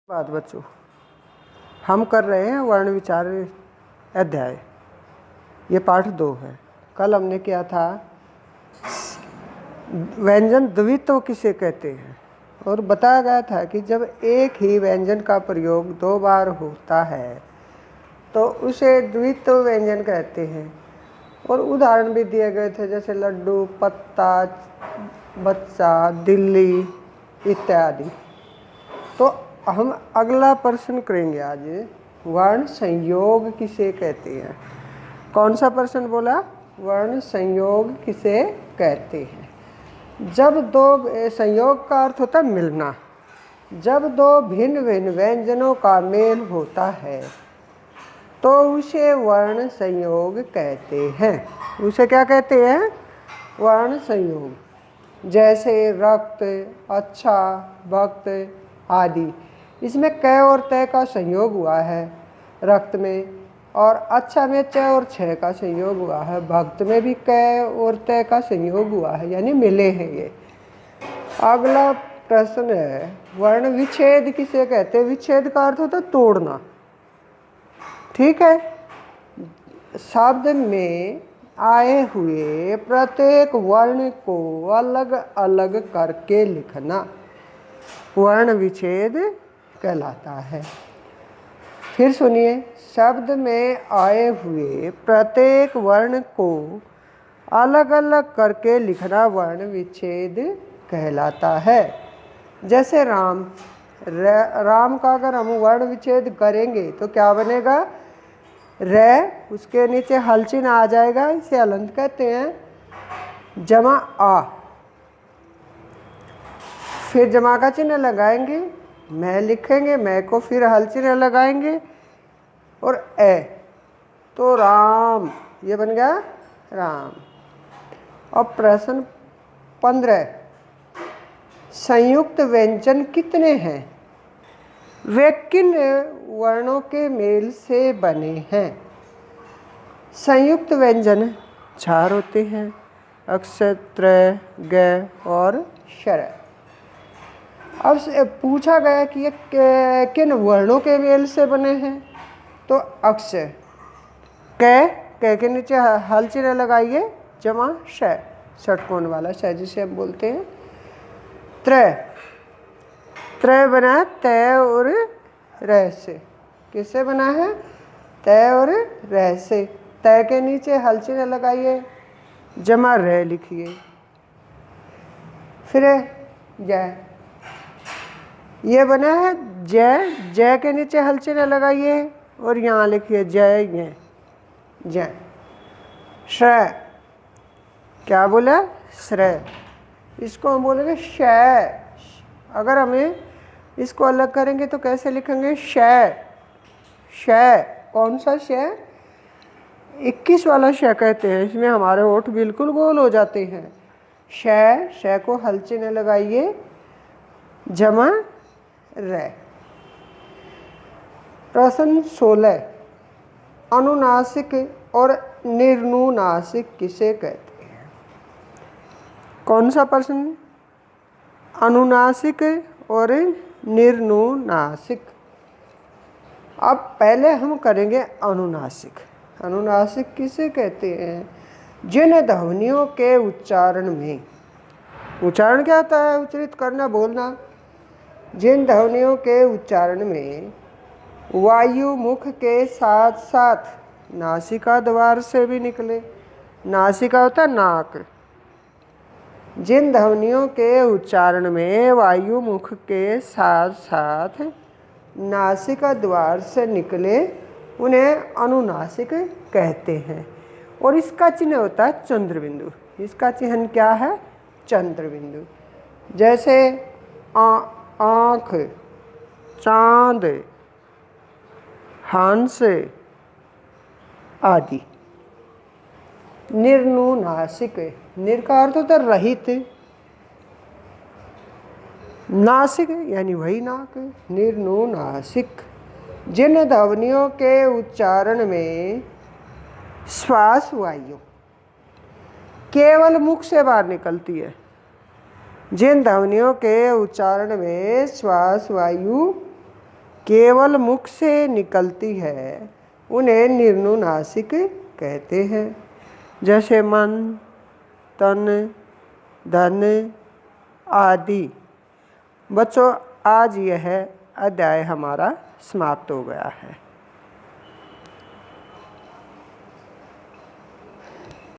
बात बच्चों, हम कर रहे हैं वर्ण विचार अध्याय। ये पाठ 2 है। कल हमने किया था व्यंजन द्वित्व किसे कहते हैं और बताया गया था कि जब एक ही व्यंजन का प्रयोग 2 बार होता है तो उसे द्वित्व व्यंजन कहते हैं। और उदाहरण भी दिए गए थे, जैसे लड्डू, पत्ता, बच्चा, दिल्ली इत्यादि। तो हम अगला प्रश्न करेंगे आज, वर्ण संयोग किसे कहते हैं। कौन सा प्रश्न बोला? वर्ण संयोग किसे कहते हैं। जब दो, संयोग का अर्थ होता है मिलना। जब दो भिन्न भिन्न व्यंजनों का मेल होता है तो उसे वर्ण संयोग कहते हैं। उसे क्या कहते हैं? वर्ण संयोग। जैसे रक्त, अच्छा, भक्त आदि, इसमें क और त का संयोग हुआ है रक्त में, और अच्छा में च और छ का संयोग हुआ है। भक्त में भी क और त का संयोग हुआ है, यानी मिले हैं ये। अगला प्रश्न है, वर्ण विच्छेद किसे कहते हैं। विच्छेद का अर्थ होता है तोड़ना। ठीक है। शब्द में आए हुए प्रत्येक वर्ण को अलग अलग करके लिखना वर्ण विच्छेद कहलाता है। फिर सुनिए, शब्द में आए हुए प्रत्येक वर्ण को अलग अलग करके लिखना वर्ण विच्छेद कहलाता है। जैसे राम, राम का अगर हम वर्ण विच्छेद करेंगे तो क्या बनेगा? र, उसके नीचे हलचिन आ जाएगा, इसे हलंत कहते हैं, जमा आ, फिर जमा का चिन्ह लगाएंगे, मैं लिखेंगे, मैं को फिर हल चिन्ह लगाएंगे और ए, तो राम, ये बन गया राम। अब प्रश्न 15, संयुक्त व्यंजन कितने हैं? वे किन वर्णों के मेल से बने हैं? संयुक्त व्यंजन 4 होते हैं, अक्ष, त्र, ग और शर। अब पूछा गया कि ये किन वर्णों के मेल से बने हैं, तो अक्ष, क के नीचे हल चिन्ह लगाइए, जमा श, षटकोण वाला श जिसे हम बोलते हैं। त्र बना त और र से। किससे बना है? त और र से। त के नीचे हल चिन्ह लगाइए, जमा र लिखिए। फिर जय, ये बना है जय, जय के नीचे हल चिन्ह लगाइए और यहाँ लिखिए जय, ये जय। श्रय, क्या बोला? श्रय, इसको हम बोलेंगे शय। अगर हमें इसको अलग करेंगे तो कैसे लिखेंगे? शय, शय। कौन सा शय? 21 वाला शय कहते हैं। इसमें हमारे होठ बिल्कुल गोल हो जाते हैं। शय, शय को हल चिन्ह लगाइए, जमा र। प्रश्न 16, अनुनासिक और निर्नुनासिक किसे कहते हैं? कौन सा प्रश्न? अनुनासिक और निर्नुनासिक। अब पहले हम करेंगे अनुनासिक। अनुनासिक किसे कहते हैं? जिन ध्वनियों के उच्चारण में, उच्चारण क्या होता है? उच्चरित करना, बोलना। जिन ध्वनियों के उच्चारण में वायु मुख के साथ साथ नासिका द्वार से भी निकले। नासिका होता है नाक। जिन ध्वनियों के उच्चारण में वायु मुख के साथ साथ नासिका द्वार से निकले उन्हें अनुनासिक कहते हैं। और इसका चिन्ह होता है चंद्र बिंदु। इसका चिन्ह क्या है? चंद्र बिंदु। जैसे आँख, चांद, हंस आदि। निर्नुनासिक, निर का अर्थ होता है रहित, नासिक यानी वही नाक। निर्नुनासिक, जिन ध्वनियों के उच्चारण में श्वास वायु केवल मुख से बाहर निकलती है। जिन ध्वनियों के उच्चारण में श्वास वायु केवल मुख से निकलती है उन्हें निर्नुनासिक कहते हैं। जैसे मन, तन, धन आदि। बच्चों, आज यह अध्याय हमारा समाप्त हो गया है।